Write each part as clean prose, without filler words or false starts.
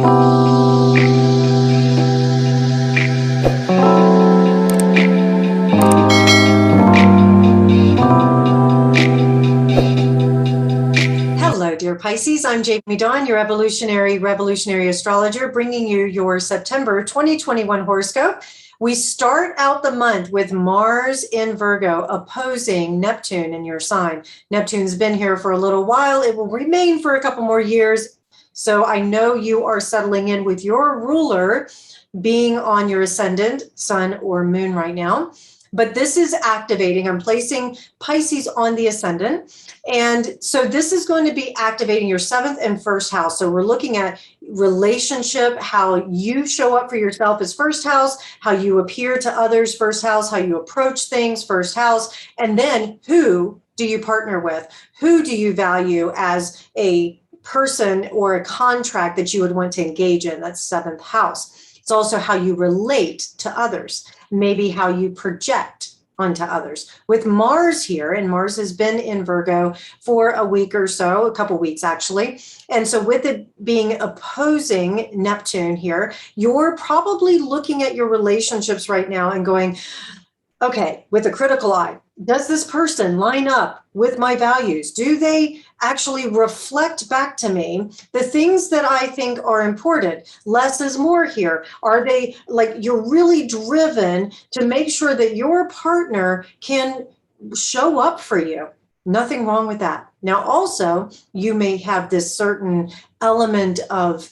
Hello, dear Pisces. I'm Jamie Dawn, your revolutionary astrologer, bringing you your September 2021 horoscope. We start out the month with Mars in Virgo opposing Neptune in your sign. Neptune's been here for a little while. It will remain for a couple more years. So I know you are settling in with your ruler being on your ascendant, sun or moon right now. But this is activating. I'm placing Pisces on the ascendant. And so this is going to be activating your seventh and first house. So we're looking at relationship, how you show up for yourself as first house, how you appear to others, first house, how you approach things, first house, and then who do you partner with? Who do you value as a person or a contract that you would want to engage in? That's seventh house. It's also how you relate to others, maybe how you project onto others. With Mars here, and Mars has been in Virgo for a week or so, a couple weeks actually. And so with it being opposing Neptune here, you're probably looking at your relationships right now and going, okay, with a critical eye, does this person line up with my values? Do they actually reflect back to me the things that I think are important? Less is more here. Are they like, you're really driven to make sure that your partner can show up for you? Nothing wrong with that. Now, also, you may have this certain element of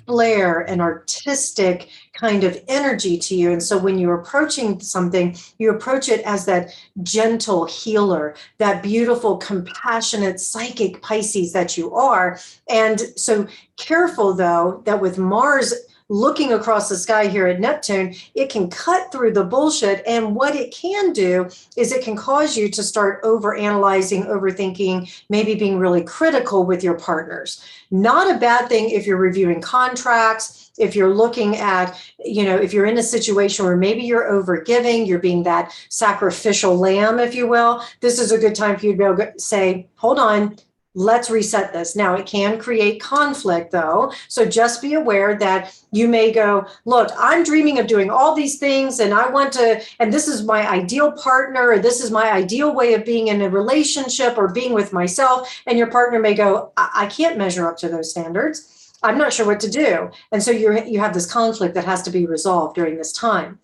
flair and artistic kind of energy to you. And so when you're approaching something, you approach it as that gentle healer, that beautiful, compassionate, psychic Pisces that you are. And so careful, though, that with Mars looking across the sky here at Neptune, it can cut through the bullshit. And what it can do is it can cause you to start overanalyzing, overthinking, maybe being really critical with your partners. Not a bad thing if you're reviewing contracts, if you're looking at, if you're in a situation where maybe you're overgiving, you're being that sacrificial lamb, if you will. This is a good time for you to be able to say, hold on, let's reset this. Now, it can create conflict, though. So just be aware that you may go, look, I'm dreaming of doing all these things, and I want to, and this is my ideal partner, or this is my ideal way of being in a relationship or being with myself. And your partner may go, I can't measure up to those standards. I'm not sure what to do. And so you have this conflict that has to be resolved during this time.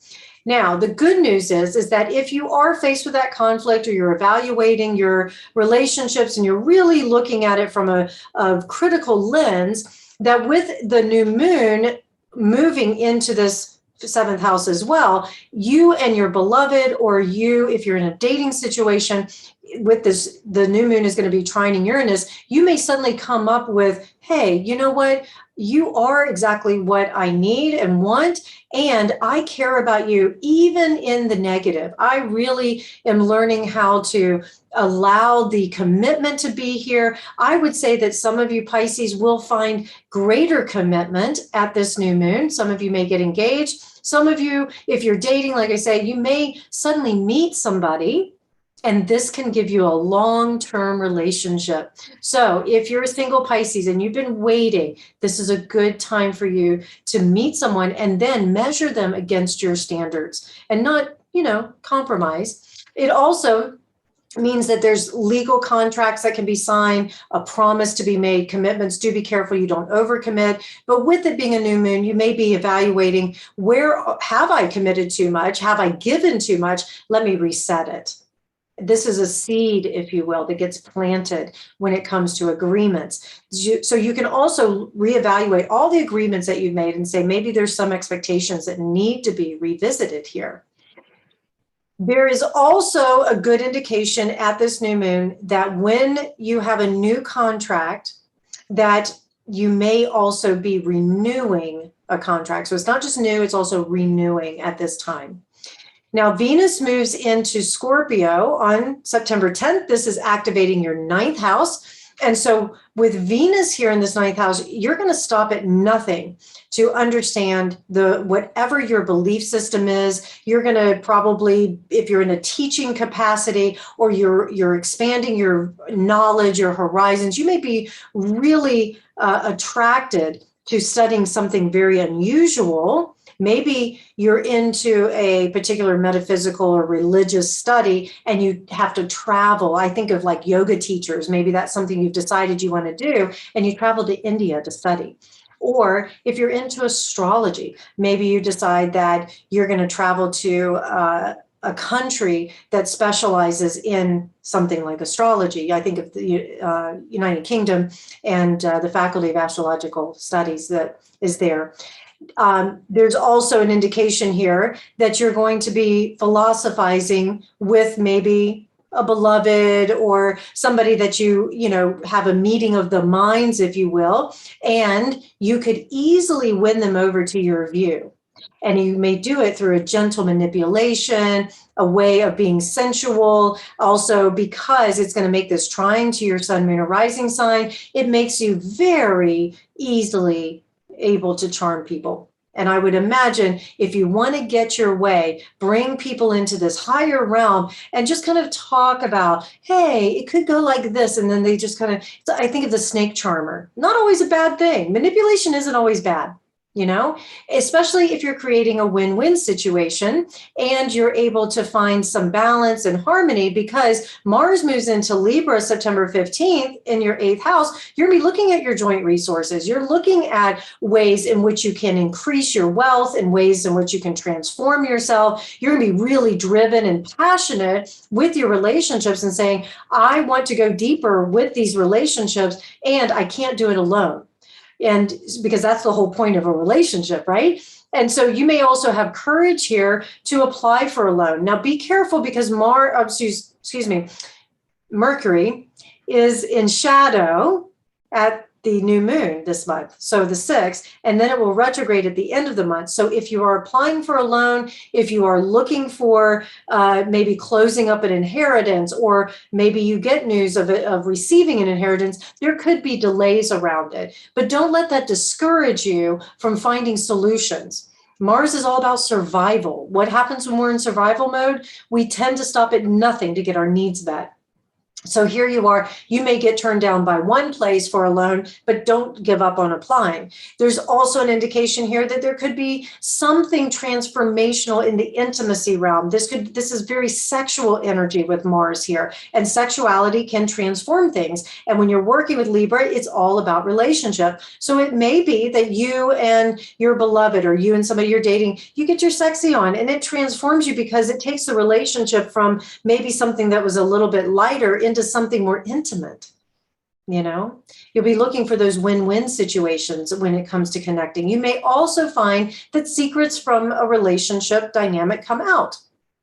Now, the good news is that if you are faced with that conflict, or you're evaluating your relationships and you're really looking at it from a critical lens, that with the new moon moving into this seventh house as well, you and your beloved, or you, if you're in a dating situation, with this, the new moon is going to be trining Uranus, you may suddenly come up with, hey, you know what? You are exactly what I need and want, and I care about you even in the negative. I really am learning how to allow the commitment to be here. I would say that some of you Pisces will find greater commitment at this new moon. Some of you may get engaged. Some of you, if you're dating, like I say, you may suddenly meet somebody, and this can give you a long-term relationship. So if you're a single Pisces and you've been waiting, this is a good time for you to meet someone and then measure them against your standards and not, compromise. It also means that there's legal contracts that can be signed, a promise to be made, commitments. Do be careful you don't overcommit. But with it being a new moon, you may be evaluating, where have I committed too much? Have I given too much? Let me reset it. This is a seed, if you will, that gets planted when it comes to agreements. So you can also reevaluate all the agreements that you've made and say, maybe there's some expectations that need to be revisited here. There is also a good indication at this new moon that when you have a new contract, that you may also be renewing a contract. So it's not just new, it's also renewing at this time. Now, Venus moves into Scorpio on September 10th. This is activating your ninth house. And so with Venus here in this ninth house, you're going to stop at nothing to understand whatever your belief system is. You're going to probably, if you're in a teaching capacity, or you're expanding your knowledge, your horizons, you may be really attracted to studying something very unusual. Maybe you're into a particular metaphysical or religious study and you have to travel. I think of like yoga teachers. Maybe that's something you've decided you want to do and you travel to India to study. Or if you're into astrology, maybe you decide that you're going to travel to a country that specializes in something like astrology. I think of the United Kingdom and the Faculty of Astrological Studies that is there. There's also an indication here that you're going to be philosophizing with maybe a beloved or somebody that you have a meeting of the minds, if you will, and you could easily win them over to your view. And you may do it through a gentle manipulation, a way of being sensual. Also, because it's going to make this trine to your sun, moon, or rising sign, it makes you very easily able to charm people. And I would imagine if you want to get your way, bring people into this higher realm and just kind of talk about, hey, it could go like this. And then they just kind of, I think of the snake charmer, not always a bad thing. Manipulation isn't always bad. Especially if you're creating a win-win situation and you're able to find some balance and harmony, because Mars moves into Libra September 15th in your 8th house. You're going to be looking at your joint resources. You're looking at ways in which you can increase your wealth and ways in which you can transform yourself. You're going to be really driven and passionate with your relationships and saying, I want to go deeper with these relationships and I can't do it alone. And because that's the whole point of a relationship, right? And so you may also have courage here to apply for a loan. Now be careful because Mercury is in shadow at the new moon this month, so the 6th, and then it will retrograde at the end of the month. So if you are applying for a loan, if you are looking for maybe closing up an inheritance, or maybe you get news of receiving an inheritance, there could be delays around it. But don't let that discourage you from finding solutions. Mars is all about survival. What happens when we're in survival mode? We tend to stop at nothing to get our needs met. So here you are, you may get turned down by one place for a loan, but don't give up on applying. There's also an indication here that there could be something transformational in the intimacy realm. This is very sexual energy with Mars here, and sexuality can transform things. And when you're working with Libra, it's all about relationship. So it may be that you and your beloved, or you and somebody you're dating, you get your sexy on and it transforms you because it takes the relationship from maybe something that was a little bit lighter into something more intimate. You'll be looking for those win-win situations when it comes to connecting. You may also find that secrets from a relationship dynamic come out.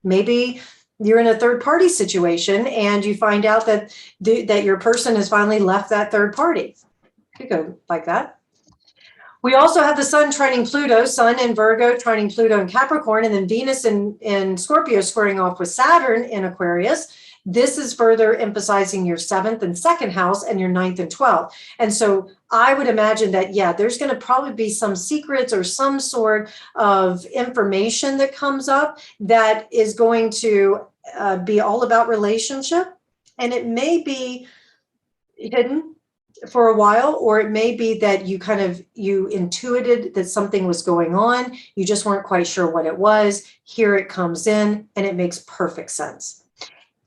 Maybe you're in a third party situation and you find out that that your person has finally left that third party. Could go like that. We also have the sun trining Pluto, sun in Virgo, trining Pluto in Capricorn, and then Venus in Scorpio squaring off with Saturn in Aquarius. This is further emphasizing your 7th and 2nd house and your 9th and 12th. And so I would imagine that, there's going to probably be some secrets or some sort of information that comes up that is going to be all about relationship. And it may be hidden for a while, or it may be that you intuited that something was going on. You just weren't quite sure what it was. Here it comes in and it makes perfect sense.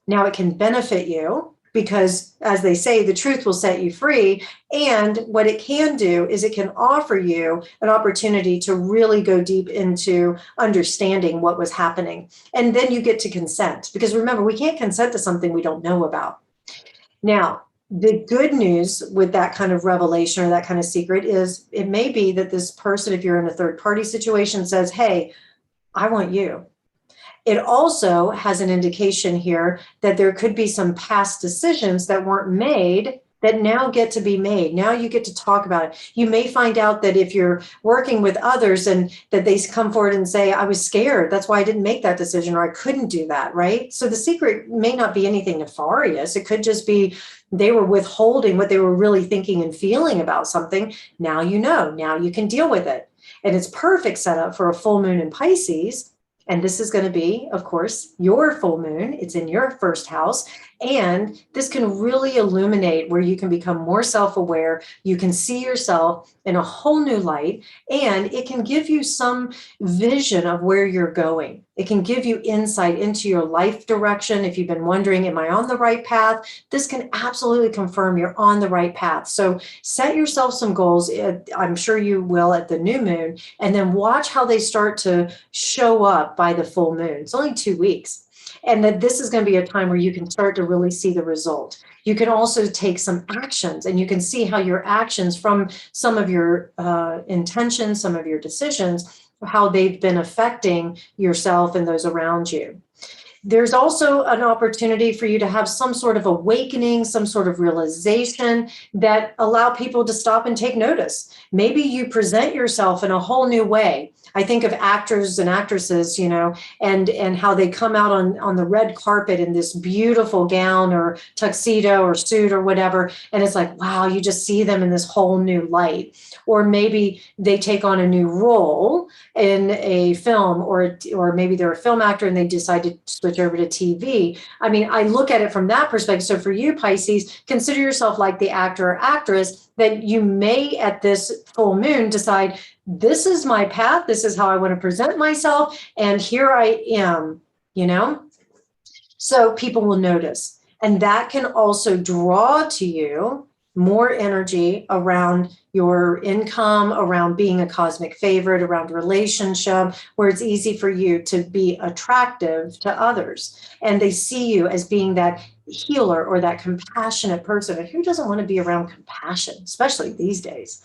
Now it can benefit you because, as they say, the truth will set you free. And what it can do is it can offer you an opportunity to really go deep into understanding what was happening. And then you get to consent, because remember, we can't consent to something we don't know about. Now, the good news with that kind of revelation or that kind of secret is it may be that this person, if you're in a third party situation, says, hey, I want you. It also has an indication here that there could be some past decisions that weren't made that now get to be made. Now you get to talk about it. You may find out that if you're working with others and that they come forward and say, I was scared, that's why I didn't make that decision, or I couldn't do that, right? So the secret may not be anything nefarious. It could just be they were withholding what they were really thinking and feeling about something. Now you know, now you can deal with it. And it's perfect setup for a full moon in Pisces. And this is going to be, of course, your full moon. It's in your 1st house. And this can really illuminate where you can become more self-aware. You can see yourself in a whole new light, and it can give you some vision of where you're going. It can give you insight into your life direction. If you've been wondering, am I on the right path? This can absolutely confirm you're on the right path. So set yourself some goals. I'm sure you will at the new moon, and then watch how they start to show up by the full moon. It's only 2 weeks. And that this is going to be a time where you can start to really see the result. You can also take some actions, and you can see how your actions from some of your intentions, some of your decisions, how they've been affecting yourself and those around you. There's also an opportunity for you to have some sort of awakening, some sort of realization that allow people to stop and take notice. Maybe you present yourself in a whole new way. I think of actors and actresses, and how they come out on the red carpet in this beautiful gown or tuxedo or suit or whatever. And it's like, wow, you just see them in this whole new light. Or maybe they take on a new role in a film, or maybe they're a film actor and they decide to switch over to TV. I mean, I look at it from that perspective. So for you, Pisces, consider yourself like the actor or actress that you may at this full moon decide, this is my path, this is how I want to present myself, and here I am, So people will notice. And that can also draw to you more energy around your income, around being a cosmic favorite, around relationship, where it's easy for you to be attractive to others. And they see you as being that healer or that compassionate person. And who doesn't want to be around compassion, especially these days?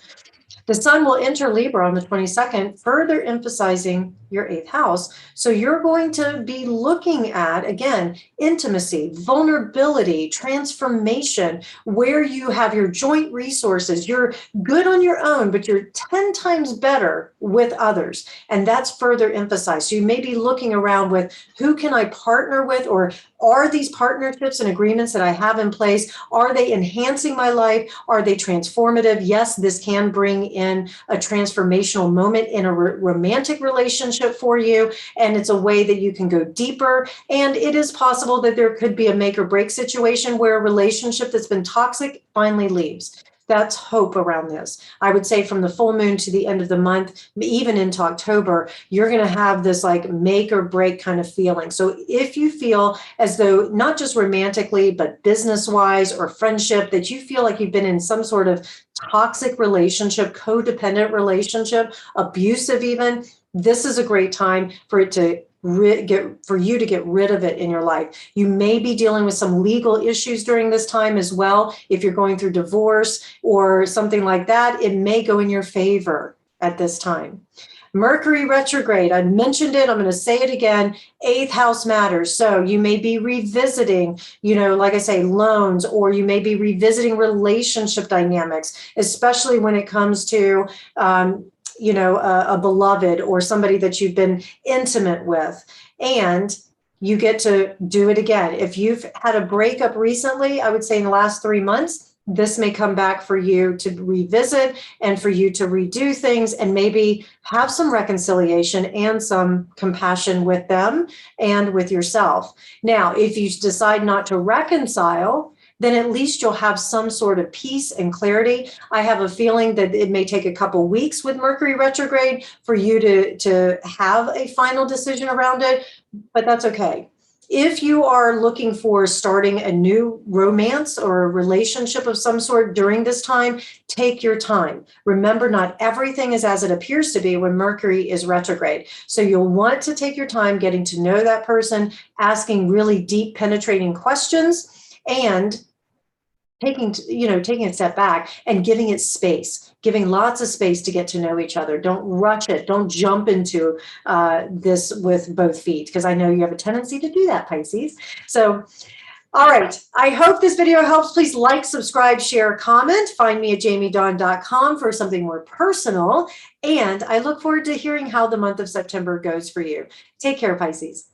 The sun will enter Libra on the 22nd, further emphasizing your 8th house. So you're going to be looking at, again, intimacy, vulnerability, transformation, where you have your joint resources. You're good on your own, but you're 10 times better with others. And that's further emphasized. So you may be looking around with, who can I partner with? Or are these partnerships and agreements that I have in place, are they enhancing my life? Are they transformative? Yes, this can bring in a transformational moment in a romantic relationship for you. And it's a way that you can go deeper. And it is possible that there could be a make or break situation where a relationship that's been toxic finally leaves. That's hope around this. I would say from the full moon to the end of the month, even into October, you're going to have this like make or break kind of feeling. So if you feel as though not just romantically, but business-wise or friendship, that you feel like you've been in some sort of toxic relationship, codependent relationship, abusive even, this is a great time for it to you to get rid of it in your life. You may be dealing with some legal issues during this time as well. If you're going through divorce or something like that, it may go in your favor at this time. Mercury retrograde, I mentioned it, I'm going to say it again, 8th house matters. So you may be revisiting, like I say, loans, or you may be revisiting relationship dynamics, especially when it comes to a beloved or somebody that you've been intimate with, and you get to do it again. If you've had a breakup recently, I would say in the last 3 months, this may come back for you to revisit and for you to redo things and maybe have some reconciliation and some compassion with them and with yourself. Now, if you decide not to reconcile, then at least you'll have some sort of peace and clarity. I have a feeling that it may take a couple weeks with Mercury retrograde for you to have a final decision around it, but that's okay. If you are looking for starting a new romance or a relationship of some sort during this time, take your time. Remember, not everything is as it appears to be when Mercury is retrograde. So you'll want to take your time getting to know that person, asking really deep, penetrating questions, and taking a step back and giving it space, giving lots of space to get to know each other. Don't rush it. Don't jump into this with both feet, because I know you have a tendency to do that, Pisces. So, all right. I hope this video helps. Please like, subscribe, share, comment. Find me at jamiedawn.com for something more personal. And I look forward to hearing how the month of September goes for you. Take care, Pisces.